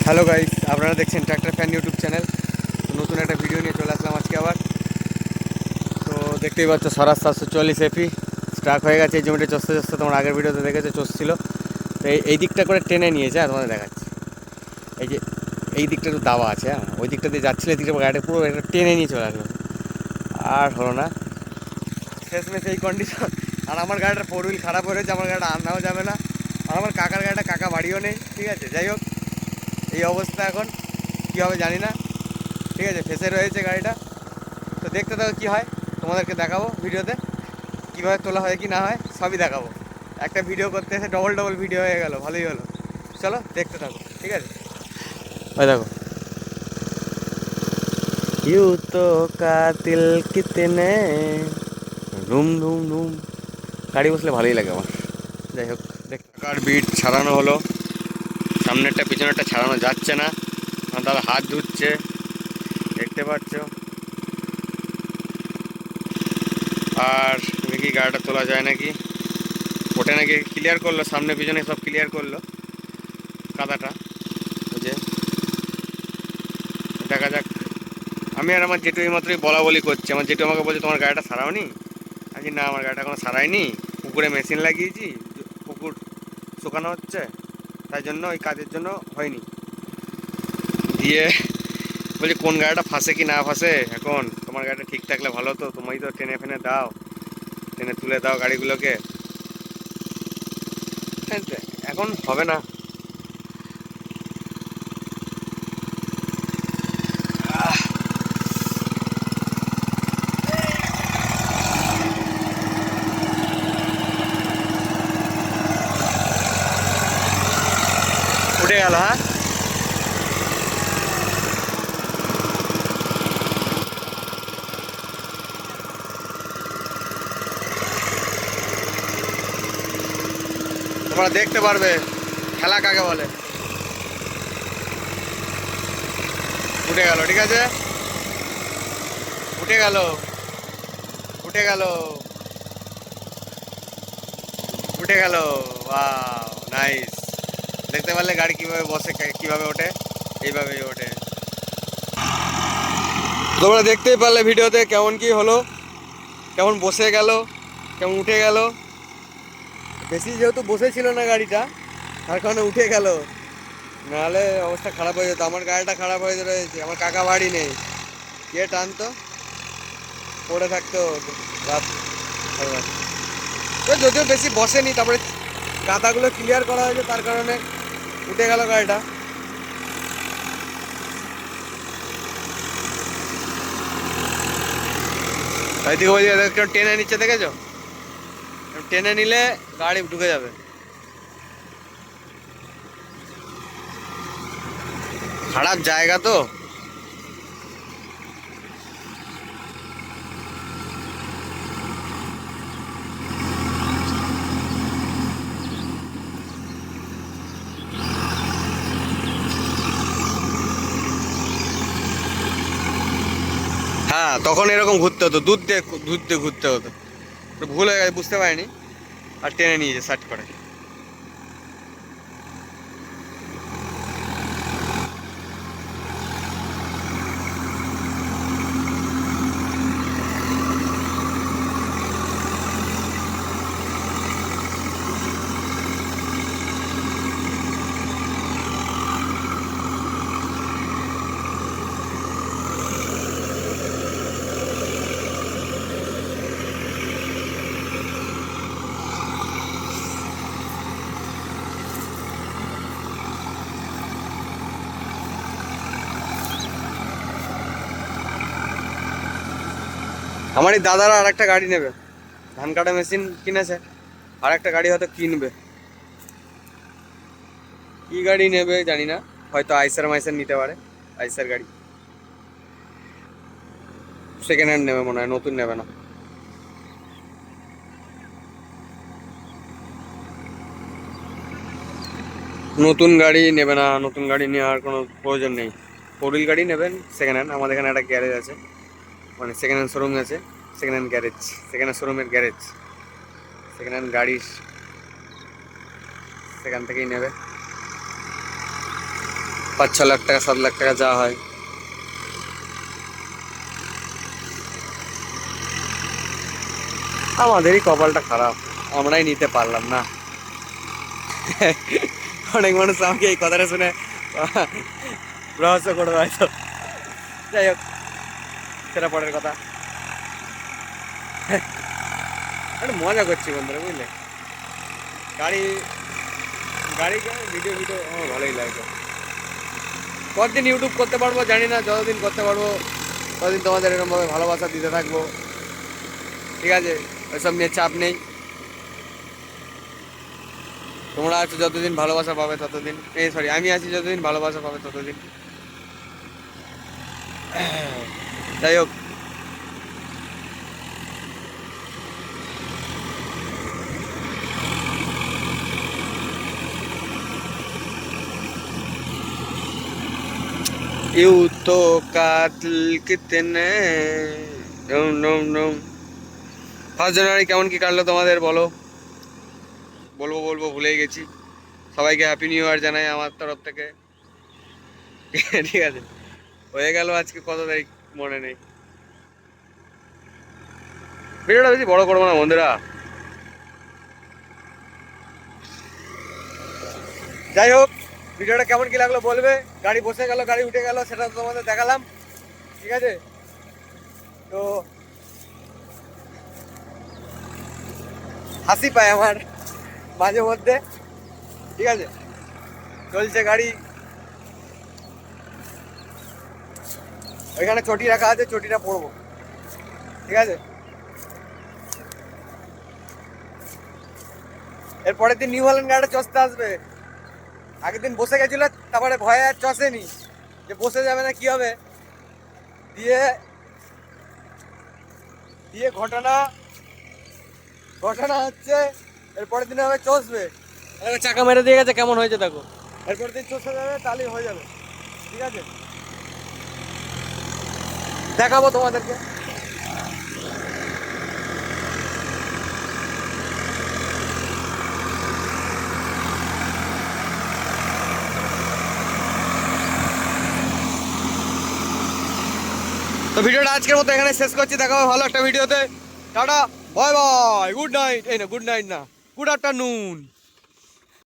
Hello guys, আপনারা দেখছেন tractor fan YouTube channel. নতুন একটা ভিডিও নিয়ে চলে আসলাম আজকে আবার। তো দেখতেই পাচ্ছ স্বরাজ 740 এপি স্টার্ট হয়ে গেছে। এই জমিটা চষতে চষতে তোমার আগের ভিডিওতে দেখেছো চষছিল। তো এই দিকটা করে টেনে নিয়েছে, হ্যাঁ তোমাদের দেখাচ্ছি। এই যে এই দিকটা একটু দাওয়া আছে, হ্যাঁ ওই দিকটা দিয়ে যাচ্ছিল, এই দিকটা গাড়িটা পুরো একটা টেনে নিয়ে চলে আসলো। আর হলো না, শেষমেশ এই কন্ডিশন। আর আমার গাড়িটার ফোর হুইল খারাপ হয়ে রয়েছে, আমার গাড়িটা আনাও যাবে না। আর আমার কাকার গাড়িটা, কাকা বাড়িও নেই, ঠিক আছে। যাই হোক, এই অবস্থা এখন কী হবে জানি না, ঠিক আছে। ফেসে রয়েছে গাড়িটা। তো দেখতে থাকো কী হয়, তোমাদেরকে দেখাবো ভিডিওতে কীভাবে তোলা হয় কি না হয়, সবই দেখাবো। একটা ভিডিও করতে এসে ডবল ডবল ভিডিও হয়ে গেল, ভালোই হলো। চলো দেখতে থাকো, ঠিক আছে। ওই দেখো, ইউ তো কাতিল কিতনে ধুম ধুম ধুম। গাড়ি বসলে ভালোই লাগে আমার। যাই হোক, কার বিট ছাড়ানো হলো, সামনেরটা পিছনেরটা ছাড়ানো যাচ্ছে না, আমার দাদা হাত ধুচ্ছে, দেখতে পাচ্ছ। আর দেখি গাড়িটা তোলা যায় নাকি, ওটা নাকি ক্লিয়ার করলো, সামনে পিছনে সব ক্লিয়ার করলো কাদাটা। ওই যে দেখা যাক। আমি আর আমার জেঠু এইমাত্রই বলা বলি করছি। আমার জেঠু আমাকে বলছে তোমার গাড়িটা সারাওনি। আমি না, আমার গাড়িটা এখনো সারাইনি, পুকুরে মেশিন লাগিয়েছি, পুকুর শুকানো হচ্ছে, তাই জন্য ওই কাজের জন্য হয়নি। দিয়ে বলছি কোন গাড়িটা ফাঁসে কি না ফাঁসে, এখন তোমার গাড়িটা ঠিক থাকলে ভালো, তো তুমি তো টেনে ফেনে দাও, টেনে তুলে দাও গাড়িগুলোকে। এখন হবে না। উঠে গেল, হ্যাঁ তোমরা দেখতে পারবে খেলা কাকে বলে। উঠে গেল, ঠিক আছে, উঠে গেল, উঠে গেল, উঠে গেল। Wow nice. দেখতে পারলে গাড়ি কিভাবে বসে, কিভাবে ওঠে, এইভাবেই ওঠে। তোমরা দেখতেই পারলে ভিডিওতে কেমন কি হলো, কেমন বসে গেল, কেমন উঠে গেল। বেশি যেহেতু বসেছিল না গাড়িটা, তার কারণে উঠে গেল, নাহলে অবস্থা খারাপ হয়ে যেত। আমার গাড়িটা খারাপ হয়ে রয়েছে, আমার কাকা বাড়ি নেই, কে টানতো, পড়ে থাকতো রাত। যদিও বেশি বসেনি, তারপরে কাদাগুলো ক্লিয়ার করা হয়েছে, তার কারণে উঠে গেল গাড়িটা। ওইদিকে ওই কেউ টেনে নিচ্ছে, দেখেছো, টেনে নিলে গাড়ি ঢুকে যাবে। খারাপ জায়গা তো। হ্যাঁ, তখন এরকম ঘুরতে হতো, দুধ দিয়ে ঘুরতে হতো। ভুল হয়ে গেছে, বুঝতে পারিনি, আর টেনে নিয়েছে সার্চ করে। আমার এই দাদারা আর একটা গাড়ি নেবে, ধান কাটা মেশিন কিনেছে, আর একটা গাড়ি হয়তো কিনবে। কি গাড়ি নেবে জানি না, হয়তো আইসার মাইসার নিতে পারে। আইসার গাড়ি সেকেন্ড হ্যান্ড নেবে মনে হয়, নতুন নেবে না। নতুন গাড়ি নেবে না, নতুন গাড়ি নেওয়ার কোনো প্রয়োজন নেই। ফোর হুইল গাড়ি নেবেন সেকেন্ড হ্যান্ড। আমাদের এখানে একটা গ্যারেজ আছে, মানে সেকেন্ড হ্যান্ড শোরুম আছে, second hand garage, second hand শোরুমের গ্যারেজ, সেকেন্ড হ্যান্ড গাড়ি সেখান থেকেই নেবে। 5-6 লাখ টাকা 7 লাখ টাকা যা হয়। আমাদেরই কপালটা খারাপ, আমরাই নিতে পারলাম না। অনেক মানুষ আমাকে এই কথাটা শুনে রহস্য করে হয়তো, যাই হোক সেটা পরের কথা। একটু মজা করছি বন্ধুরা, বুঝলে। গাড়ি গাড়ি ভিডিও ভিডিও আমার ভালোই লাগে। কতদিন ইউটিউব করতে পারবো জানি না, যতদিন করতে পারবো ততদিন তোমাদের এরকমভাবে ভালোবাসা দিতে থাকবো, ঠিক আছে? ওইসব নিয়ে চাপ নেই। তোমরা আছো যতদিন ভালোবাসা পাবে ততদিন, সরি আমি আছি যতদিন ভালোবাসা পাবে ততদিন। যাই হোক, यू तो कातिल कितने। 1 জানুয়ারি কেমন কি কাটলো তোমাদের বলো? বলবো বলবো ভুলেই গেছি। সবাইকে হ্যাপি নিউ ইয়ার জানাই আমার তরফ থেকে। ঠিক আছে, হয়ে গেল আজকে কত তারিখ মনে নেই। ভিডিওটা বেশি বড় করবো না বন্ধুরা। যাই হোক, ভিডিওটা কেমন কি লাগলো বলবে। গাড়ি বসে গেল, গাড়ি উঠে গেল, সেটা তো তোমাদের দেখালাম, ঠিক আছে? তো হাসি পায় আমার মাঝে মধ্যে, ঠিক আছে? চলছে গাড়ি, ওইখানে চটি রাখা আছে, চটিটা পরবো, ঠিক আছে? এরপরের দিন নিউ হল্যান্ড গাড়িটা চষতে আসবে। আগের দিন বসে গেছিল, তারপরে ভয়ে আর চষেনি, যে বসে যাবে না কি হবে। দিয়ে দিয়ে ঘটনা হচ্ছে এরপরের দিনে হবে চষবে, চাকা মেরে দিয়ে গেছে, কেমন হয়েছে দেখো। এরপর দিন চষে যাবে, তাহলেই হয়ে যাবে, ঠিক আছে? দেখাবো তোমাদেরকে। তো ভিডিওটা আজকের মতো এখানে শেষ করছি, দেখা হবে ভালো একটা ভিডিওতে। Tata, bye bye, good night. এই না, গুড নাইট না, গুড আফটারনুন।